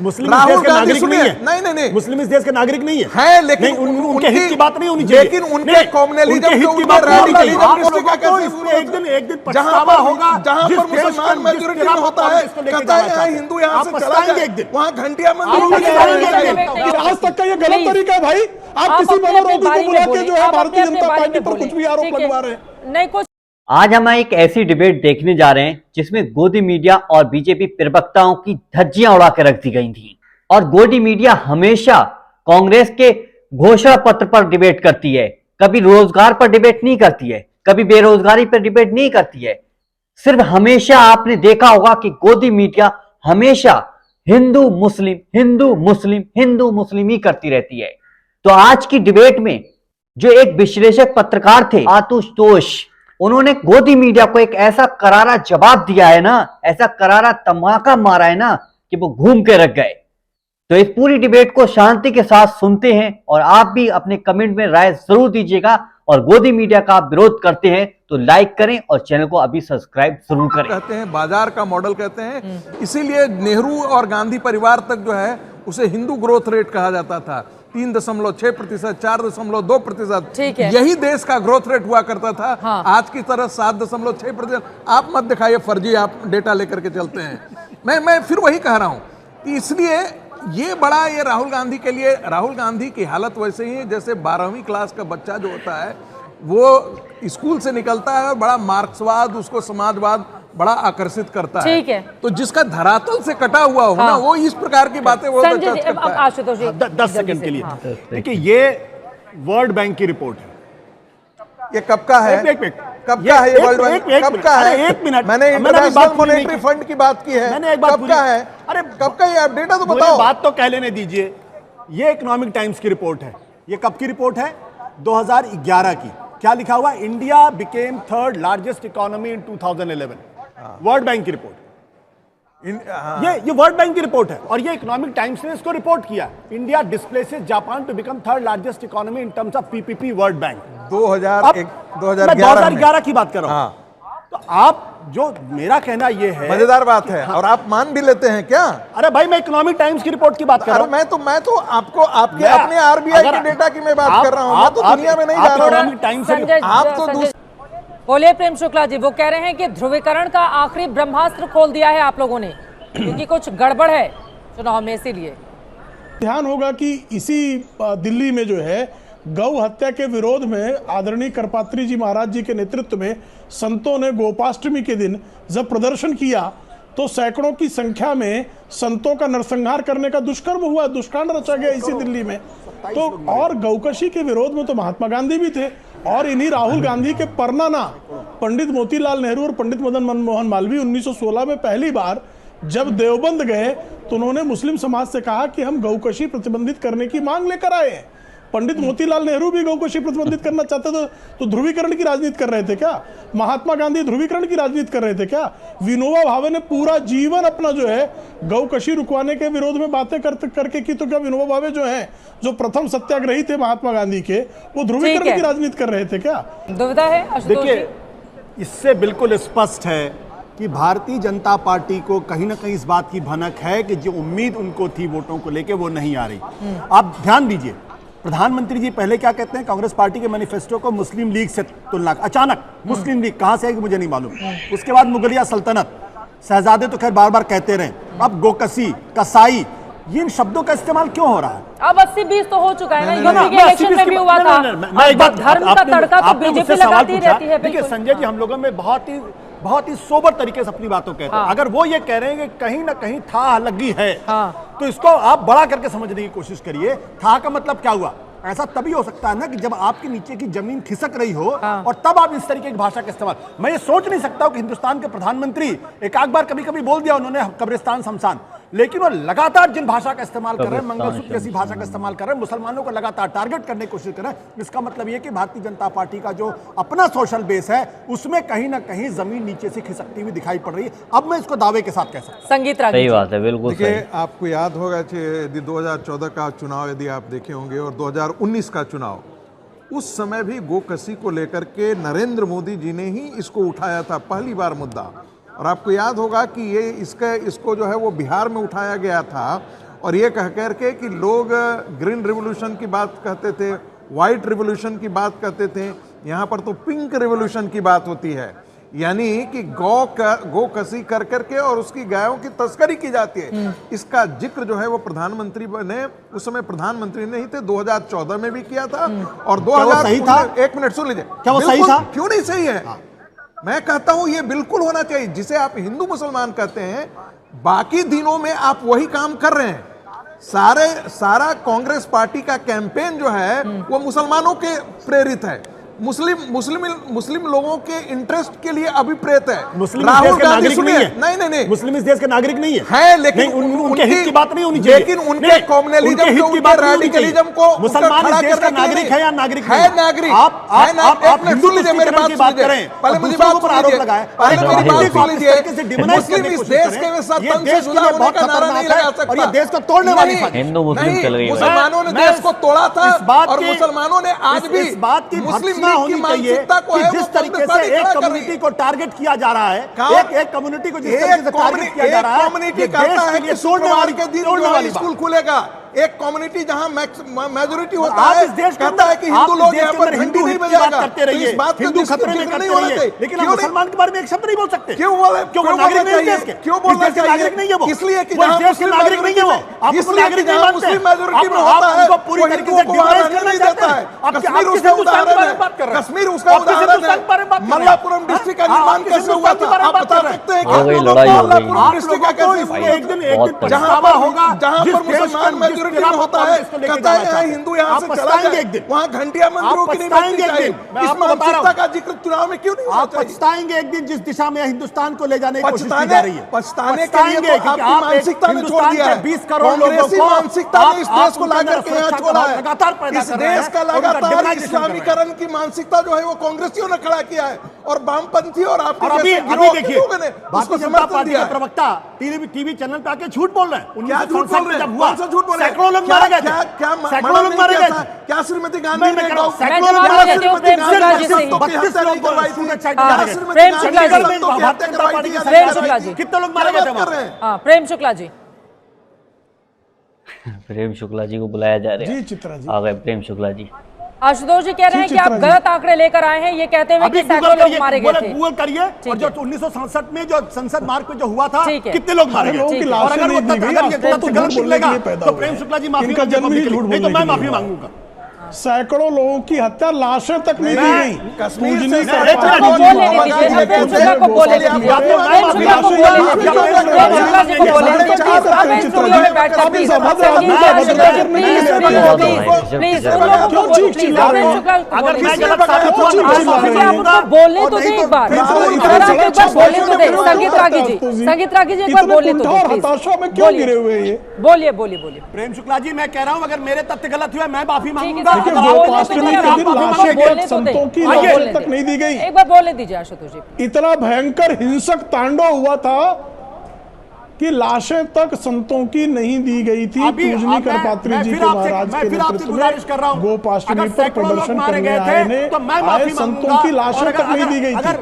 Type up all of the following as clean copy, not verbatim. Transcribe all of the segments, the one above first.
मुस्लिम राहुल गांधी नागरिक नहीं है। नहीं मुस्लिम इस देश के नागरिक नहीं है, लेकिन उनके हित की बात नहीं होनी चाहिए। लेकिन उनके कॉम्युनलिज्म के उनके एक दिन जहां होगा, जहां पर मुसलमान मेजॉरिटी में होता है, कहता है हिंदू यहां से चला जाए, वहां घंटिया मंदिर। आज तक का ये गलत तरीका है भाई, आप किसी मनोरोगी को बुला के जो है भारतीय जनता पार्टी पर कुछ भी आरोप लगवा रहे हैं। नहीं कुछ आज हम एक ऐसी डिबेट देखने जा रहे हैं जिसमें गोदी मीडिया और बीजेपी प्रवक्ताओं की धज्जियां उड़ा के रख दी गई थी। और गोदी मीडिया हमेशा कांग्रेस के घोषणा पत्र पर डिबेट करती है, कभी रोजगार पर डिबेट नहीं करती है, कभी बेरोजगारी पर डिबेट नहीं करती है। सिर्फ हमेशा आपने देखा होगा कि गोदी मीडिया हमेशा हिंदू मुस्लिम हिंदू मुस्लिम हिंदू मुस्लिम ही करती रहती है। तो आज की डिबेट में जो एक विश्लेषक पत्रकार थे आशुतोष, उन्होंने गोदी मीडिया को एक ऐसा करारा जवाब दिया है ना, ऐसा करारा तमाका मारा है ना कि वो घूम के रख गए। तो इस पूरी डिबेट को शांति के साथ सुनते हैं और आप भी अपने कमेंट में राय जरूर दीजिएगा। और गोदी मीडिया का आप विरोध करते हैं तो लाइक करें और चैनल को अभी सब्सक्राइब जरूर करें। कहते हैं बाजार का मॉडल कहते हैं, इसीलिए नेहरू और गांधी परिवार तक जो है उसे हिंदू ग्रोथ रेट कहा जाता था। 3.6%, 4.2%, यही देश का ग्रोथ रेट हुआ करता था। हाँ। आज की तरह 7.6%। आप मत दिखाइए फर्जी, आप डेटा लेकर के चलते हैं। मैं फिर वही कह रहा हूं कि इसलिए ये बड़ा, ये राहुल गांधी के लिए, राहुल गांधी की हालत वैसे ही है जैसे 12वीं क्लास का बच्चा जो होता है वो स्कूल से निकलता है और बड़ा मार्क्सवाद, उसको समाजवाद बड़ा आकर्षित करता है। ठीक है। तो जिसका धरातल से कटा हुआ हो ना, वो इस प्रकार की बातें वो आशुतोष 10 सेकंड के लिए देखिए, ये वर्ल्ड बैंक की रिपोर्ट है। ये कब का है? कब का है ये वर्ल्ड बैंक? कब का है? एक मिनट, मैंने इंटरनेशनल मॉनेटरी फंड की बात की है। मैंने एक बात कब का है? अरे कब का ये डेटा तो बताओ। बात तो कह लेने दीजिए। ये इकोनॉमिक टाइम्स की रिपोर्ट है। ये कब की रिपोर्ट है? 2011 की। क्या लिखा हुआ? India became third largest economy in 2011। World Bank की रिपोर्ट। ये वर्ल्ड बैंक की रिपोर्ट है और ये इकोनॉमिक टाइम्स ने इसको रिपोर्ट किया। India displaces Japan to become third largest economy in terms of PPP World Bank. 2011 की बात कर रहा हूं। तो आप जो मेरा कहना ये है, मजेदार बात है। हाँ। और आप मान भी लेते हैं क्या? अरे भाई, मैं इकोनॉमिक टाइम्स की रिपोर्ट की बात कर रहा हूं। मैं तो आपको आपके अपने आरबीआई के डेटा की मैं बात कर रहा हूं। मैं तो दुनिया में नहीं जा रहा हूं। आप तो बोलिए प्रेम शुक्ला जी। वो कह रहे हैं कि ध्रुवीकरण का आखिरी ब्रह्मास्त्र खोल दिया है आप लोगों ने, क्योंकि कुछ गड़बड़ है चुनाव में, इसीलिए ध्यान होगा कि इसी दिल्ली में जो है गौ हत्या के विरोध में आदरणीय करपात्री जी महाराज जी के नेतृत्व में संतों ने गोपाष्टमी के दिन जब प्रदर्शन किया तो सैकड़ों की संख्या में संतों का नरसंहार करने का दुष्कर्म हुआ, दुष्कांड रचा गया इसी दिल्ली में। तो और गौकशी के विरोध में तो महात्मा गांधी भी थे और इन्हीं राहुल गांधी के परनाना पंडित मोतीलाल नेहरू और पंडित मदन मनमोहन मालवीय 1916 में पहली बार जब देवबंद गए तो उन्होंने मुस्लिम समाज से कहा कि हम गौकशी प्रतिबंधित करने की मांग लेकर आए हैं। पंडित मोतीलाल नेहरू भी गौकशी प्रतिबंधित करना चाहते थे तो ध्रुवीकरण की राजनीति कर रहे थे क्या? महात्मा गांधी ध्रुवीकरण की राजनीति कर रहे थे क्या? विनोबा भावे ने पूरा जीवन अपना जो है गौकशी रुकवाने के विरोध में बातें करके की, तो क्या विनोबा भावे जो है, जो प्रथम सत्याग्रही थे महात्मा गांधी के, वो ध्रुवीकरण की राजनीति कर रहे थे क्या? दुविधा है? देखिए, इससे बिल्कुल स्पष्ट है कि भारतीय जनता पार्टी को कहीं ना कहीं इस बात की भनक है कि जो उम्मीद उनको थी वोटों को लेके वो नहीं आ रही। आप ध्यान दीजिए, प्रधानमंत्री जी पहले क्या कहते हैं, कांग्रेस पार्टी के मैनिफेस्टो को मुस्लिम लीग से तुलना, अचानक मुस्लिम लीग कहां से है कि मुझे नहीं मालूम। उसके बाद मुगलिया सल्तनत, शहजादे तो खैर बार बार कहते रहे, अब गोकसी, कसाई, इन शब्दों का इस्तेमाल क्यों हो रहा है? अब 80-20 तो हो चुका है ना, यूपी के इलेक्शन में भी हुआ था। धर्म का तड़का तो बीजेपी लगाती रहती है। देखिए संजय जी, हम लोगों में बहुत ही सोबर तरीके से अपनी बातों कहते हैं। अगर वो ये कह रहे हैं कि कहीं ना कहीं था लगी है, तो इसको आप बड़ा करके समझने की कोशिश करिए। था का मतलब क्या हुआ? ऐसा तभी हो सकता है ना कि जब आपके नीचे की जमीन खिसक रही हो और तब आप इस तरीके की भाषा का इस्तेमाल। मैं ये सोच नहीं सकता हूं कि हिंदुस्तान के प्रधानमंत्री एक आध बार कभी कभी बोल दिया उन्होंने कब्रिस्तान शमशान, लेकिन वो लगातार जिन भाषा का इस्तेमाल कर रहे हैं, मंगलसूत्र जैसी भाषा का इस्तेमाल कर रहे हैं, मुसलमानों को लगातार टारगेट करने की कोशिश कर रहे हैं। इसका मतलब ये कि भारतीय जनता पार्टी का जो अपना सोशल बेस है उसमें कहीं ना कहीं जमीन नीचे से खिसकती हुई दिखाई पड़ रही है। अब मैं इसको दावे के साथ कह सकता हूं। संगीत राग, सही बात है, बिल्कुल सही। आपको याद होगा यदि 2014 का चुनाव यदि आप देखे होंगे और 2019 का चुनाव, उस समय भी गोकसी को लेकर के नरेंद्र मोदी जी ने ही इसको उठाया था पहली बार मुद्दा। और आपको याद होगा कि ये इसको जो है वो बिहार में उठाया गया था और ये कह करके कि लोग ग्रीन रिवॉल्यूशन की बात कहते थे, व्हाइट रिवॉल्यूशन की बात कहते थे, यहाँ पर तो पिंक रिवॉल्यूशन की बात होती है। यानी कि गौ कसी कर करके और उसकी गायों की तस्करी की जाती है। इसका जिक्र जो है वो प्रधानमंत्री ने, उस समय प्रधानमंत्री नहीं थे, 2014 में भी किया था और 2000 सही था? एक मिनट सुन लीजिए, क्या वो सही था? क्यों नहीं सही है? मैं कहता हूं ये बिल्कुल होना चाहिए। जिसे आप हिंदू मुसलमान कहते हैं, बाकी दिनों में आप वही काम कर रहे हैं। सारा कांग्रेस पार्टी का कैंपेन जो है वो मुसलमानों के प्रेरित है, मुस्लिम लोगों के इंटरेस्ट के लिए अभिप्रेत है। मुस्लिम इस देश के नागरिक नहीं है। नहीं, मुस्लिम इस देश के नागरिक नहीं है। है, लेकिन उनके हित की बात नहीं होनी चाहिए। लेकिन उनके कम्युनलिज्म को, उनके रैडिकलिज्म को मुसलमान इस देश का नागरिक है या नागरिक है? नागरिक। आप हिंदू लीजिए, मेरी बात सुन लीजिए। पहले मेरी बात सुन लीजिए, पहले मेरी बात सुन लीजिए। मुस्लिम इस देश के तन से जुदा होने का नारा नहीं लगा सकता और ये देश को तोड़ने वाली बात है। हिंदू मुस्लिम चल रही है। मुसलमानों ने देश को तोड़ा था और मुसलमानों ने आज भी इस बात की मुस्लिम भर्त्सना लीग होनी की चाहिए को कि है, जिस तरीके से एक कम्युनिटी को टारगेट किया जा रहा है, एक कम्युनिटी को जिस तरीके से टारगेट किया जा रहा है, कम्युनिटी कहता है कि शुक्रवार के दिन स्कूल खुलेगा। एक कम्युनिटी जहां मेजोरिटी होता है, कहता है कि हिंदू लोग यहाँ पर हिंदी नहीं बजाएगा। करते रहिए, इस बात हिंदू खतरे में करते रहिए, लेकिन आप मुसलमान के बारे में एक शब्द नहीं बोल सकते। क्यों बोले? क्यों नागरिक नहीं है? क्यों बोलना चाहिए? नागरिक नहीं है वो, इसलिए कि जहां मुस्लिम नागरिक नहीं है वो, आप इसलिए कि जहां मुस्लिम मेजोरिटी में होता है वो पूरी तरीके से डिवाइड करना चाहता है। कश्मीर उसका उदाहरण है, कश्मीर उसका उदाहरण है। मल्लापुरम डिस्ट्रिक्ट का निर्माण कैसे हुआ था आप बता सकते हैं? मल्लापुरम डिस्ट्रिक्ट का कैसे हुआ? जहां पर मुसलमान मेजोरिटी में होता है, कहता है हिंदू यहाँ से चला जाए, वहाँ घंटिया मंदिरों की नहीं बननी चाहिए। इस मानसिकता का जिक्र चुनाव में क्यों नहीं होना चाहिए? पछताएंगे एक दिन जिस दिशा में हिंदुस्तान को ले जाने की कोशिश की जा रही है। पछताने के लिए तो आपकी मानसिकता ने छोड़ दिया है। 20 करोड़ लोगों को मानसिकता ने इस देश को लाकर के यहाँ छोड़ा है। लगातार इस देश का लगातार इस्लामीकरण की मानसिकता जो है वो कांग्रेसियों ने खड़ा किया है और वामपंथी और आपके अभी देखिए, लोगों ने भारतीय जनता पार्टी के प्रवक्ता टीवी चैनल पे आके झूठ बोल रहे हैं। क्या झूठ बोल रहे हैं? कौन सा झूठ बोल रहे हैं? सैकड़ों लोग मारे गए, सैकड़ों लोग मारे गए। क्या श्रीमती गांधी ने प्रेम शुक्ला जी प्रेम शुक्ला जी को बुलाया जा रहा है। जी चित्रा जी आ गए प्रेम शुक्ला जी। आशुतोष जी कह रहे हैं कि आप गलत आंकड़े लेकर आए हैं, ये कहते हुए कि सैकड़ों लोग मारे गए थे। गूगल करिए और जो 1967 में जो संसद मार्ग पे जो हुआ था, कितने लोग मारे गए। और अगर वो गलत निकलेगा तो प्रेम शुक्ला जी माफी, नहीं तो मैं माफी मांगूंगा। सैकड़ों लोगों की हत्या लाशें तक नहीं दी गई। कश्मीर से बोलने तो दे एक बार, संगीत रागी जी एक बार बोलने तो हताशा में क्यों गिरे हुए ये? बोलिए बोलिए बोलिए। प्रेम शुक्ला जी मैं कह रहा हूँ अगर मेरे तथ्य गलत हुए मैं माफी मांगूंगा। संतों की लाशें तक नहीं दी गई। एक बार बोलने दीजिए आशुतोष जी। इतना भयंकर हिंसक तांडव हुआ था कि लाशें तक संतों की नहीं दी गई थी। पूजनी करपात्री जी के महाराज के नेतृत्व में गोपाष्टमी पर प्रदर्शन करने आए संतों की लाशें तक नहीं दी गई थी।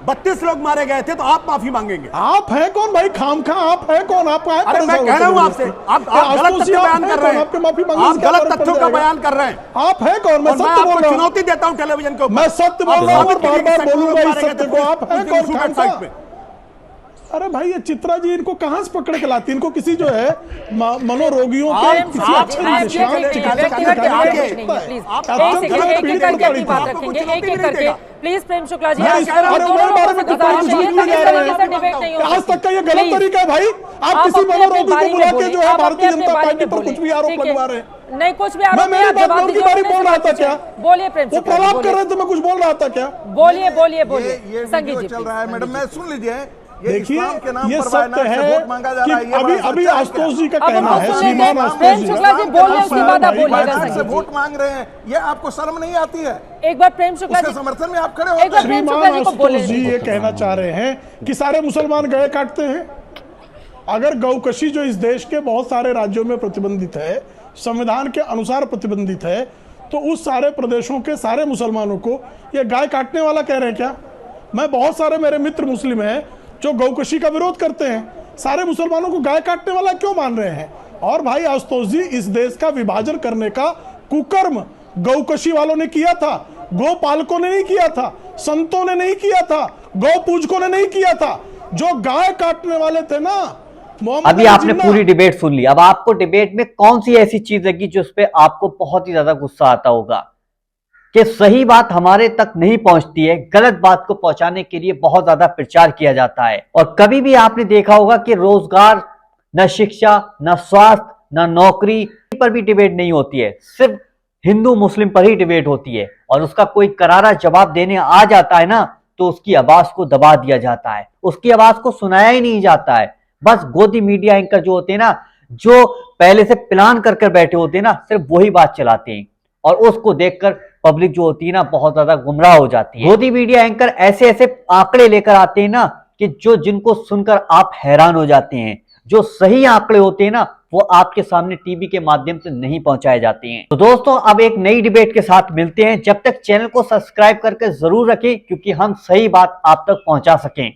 32 लोग मारे गए थे तो आप माफी मांगेंगे? आप हैं कौन भाई? खामखा आप हैं कौन? आप हैं? अरे मैं कह रहा हूं आपसे, आप गलत तथ्य बयान कर रहे हैं। आपके माफी मांगने आप गलत तथ्यों का बयान कर रहे हैं। आप हैं कौन? मैं सत्य बोल रहा हूं। चुनौती देता हूं टेलीविजन के ऊपर। मैं सत्य बोल रहा हूं और बार-बार बोलूंगा इस सत्य को। आप हैं कौन? खामखा। अरे भाई ये चित्रा जी इनको कहां से पकड़ के लाती? इनको किसी जो है मनोरोगियों के किसी अच्छे प्लीज प्रेम शुक्ला जी आज तक का ये गलत तरीका है भाई। आप किसी मनोरोगी को बुला के जो है भारतीय जनता पार्टी पर कुछ भी आरोप लगवा रहे हैं। नहीं कुछ भी आरोप मैं मेरी बात उनकी बारी बोल रहा था क्या? बोलिए प्रेम वो प्रलाप कर रहे थे, मैं कुछ बोल रहा था क्या? बोलिए बोलिए बोलिए। संगीत जी चल रहा है मैडम, मैं सुन लीजिए। देखिए ये सत्य है कि अभी आशुतोष जी का कहना है, श्रीमान आशुतोष जी वोट मांग रहे हैं, ये आपको शर्म नहीं आती है? एक बार प्रेम शुक्ला जी समर्थन में आप खड़े हो। श्रीमान आशुतोष जी ये कहना चाह रहे हैं कि सारे मुसलमान गाय काटते हैं। अगर गौकशी जो इस देश के बहुत सारे राज्यों में प्रतिबंधित है, संविधान के अनुसार प्रतिबंधित है, तो उस सारे प्रदेशों के सारे मुसलमानों को ये गाय काटने वाला कह रहे हैं क्या? मैं बहुत सारे मेरे मित्र मुस्लिम हैं जो गौकशी का विरोध करते हैं। सारे मुसलमानों को गाय काटने वाला क्यों मान रहे हैं? और भाई आशुतोष जी, इस देश का विभाजन करने का कुकर्म गौकशी वालों ने किया था, गौपालकों ने नहीं किया था, संतों ने नहीं किया था, गौ पूजकों ने नहीं किया था। जो गाय काटने वाले थे ना, अभी आपने पूरी डिबेट सुन ली। अब आपको डिबेट में कौन सी ऐसी चीज लगी जिस पे आपको बहुत ही ज्यादा गुस्सा आता होगा कि सही बात हमारे तक नहीं पहुंचती है, गलत बात को पहुंचाने के लिए बहुत ज्यादा प्रचार किया जाता है। और कभी भी आपने देखा होगा कि रोजगार, न शिक्षा, न स्वास्थ्य, न नौकरी पर भी डिबेट नहीं होती है, सिर्फ हिंदू मुस्लिम पर ही डिबेट होती है। और उसका कोई करारा जवाब देने आ जाता है ना, तो उसकी आवाज को दबा दिया जाता है, उसकी आवाज को सुनाया ही नहीं जाता है। बस गोदी मीडिया एंकर जो होते हैं ना, जो पहले से प्लान कर कर बैठे होते हैं ना, सिर्फ वही बात चलाते हैं और उसको देखकर पब्लिक जो होती है ना बहुत ज्यादा गुमराह हो जाती है। गोदी मीडिया एंकर ऐसे ऐसे आंकड़े लेकर आते हैं ना कि जिनको सुनकर आप हैरान हो जाते हैं। जो सही आंकड़े होते हैं ना, वो आपके सामने टीवी के माध्यम से नहीं पहुंचाए जाते हैं। तो दोस्तों, अब एक नई डिबेट के साथ मिलते हैं। जब तक चैनल को सब्सक्राइब करके जरूर रखें, क्योंकि हम सही बात आप तक पहुंचा सकें।